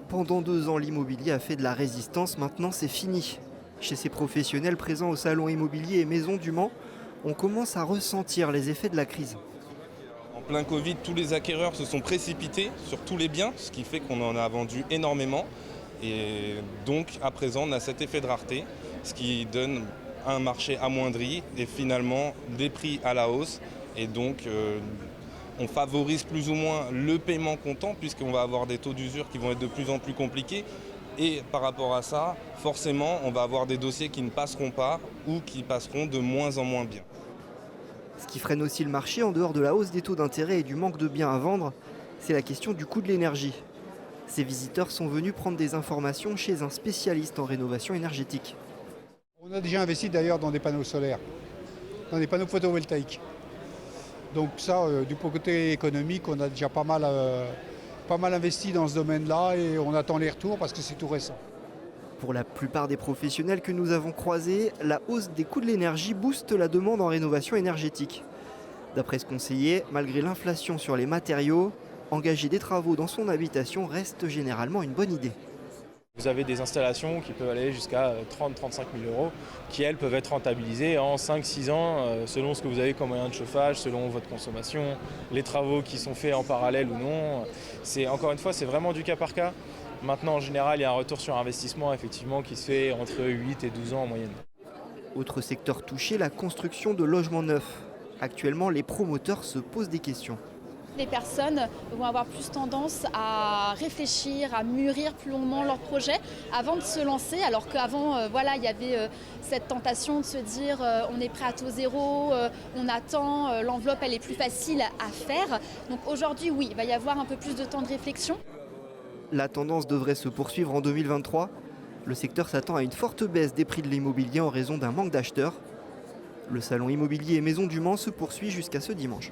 Pendant 2 ans, l'immobilier a fait de la résistance, maintenant c'est fini. Chez ces professionnels présents au salon immobilier et Maison du Mans, on commence à ressentir les effets de la crise. En plein Covid, tous les acquéreurs se sont précipités sur tous les biens, ce qui fait qu'on en a vendu énormément. Et donc, à présent, on a cet effet de rareté, ce qui donne un marché amoindri et finalement des prix à la hausse. Et donc, on favorise plus ou moins le paiement comptant, puisqu'on va avoir des taux d'usure qui vont être de plus en plus compliqués. Et par rapport à ça, forcément, on va avoir des dossiers qui ne passeront pas ou qui passeront de moins en moins bien. Ce qui freine aussi le marché, en dehors de la hausse des taux d'intérêt et du manque de biens à vendre, c'est la question du coût de l'énergie. Ces visiteurs sont venus prendre des informations chez un spécialiste en rénovation énergétique. On a déjà investi d'ailleurs dans des panneaux solaires, dans des panneaux photovoltaïques. Donc ça, du côté économique, on a déjà pas mal investi dans ce domaine-là et on attend les retours parce que c'est tout récent. Pour la plupart des professionnels que nous avons croisés, la hausse des coûts de l'énergie booste la demande en rénovation énergétique. D'après ce conseiller, malgré l'inflation sur les matériaux, engager des travaux dans son habitation reste généralement une bonne idée. Vous avez des installations qui peuvent aller jusqu'à 30-35 000 euros, qui elles peuvent être rentabilisées en 5-6 ans, selon ce que vous avez comme moyen de chauffage, selon votre consommation, les travaux qui sont faits en parallèle ou non. Encore une fois, c'est vraiment du cas par cas. Maintenant, en général, il y a un retour sur investissement effectivement qui se fait entre 8 et 12 ans en moyenne. Autre secteur touché, la construction de logements neufs. Actuellement, les promoteurs se posent des questions. Les personnes vont avoir plus tendance à réfléchir, à mûrir plus longuement leur projet avant de se lancer, alors qu'avant, il y avait cette tentation de se dire on est prêt à taux zéro, on attend, l'enveloppe elle est plus facile à faire. Donc aujourd'hui, oui, il va y avoir un peu plus de temps de réflexion. La tendance devrait se poursuivre en 2023. Le secteur s'attend à une forte baisse des prix de l'immobilier en raison d'un manque d'acheteurs. Le salon immobilier et Maison du Mans se poursuit jusqu'à ce dimanche.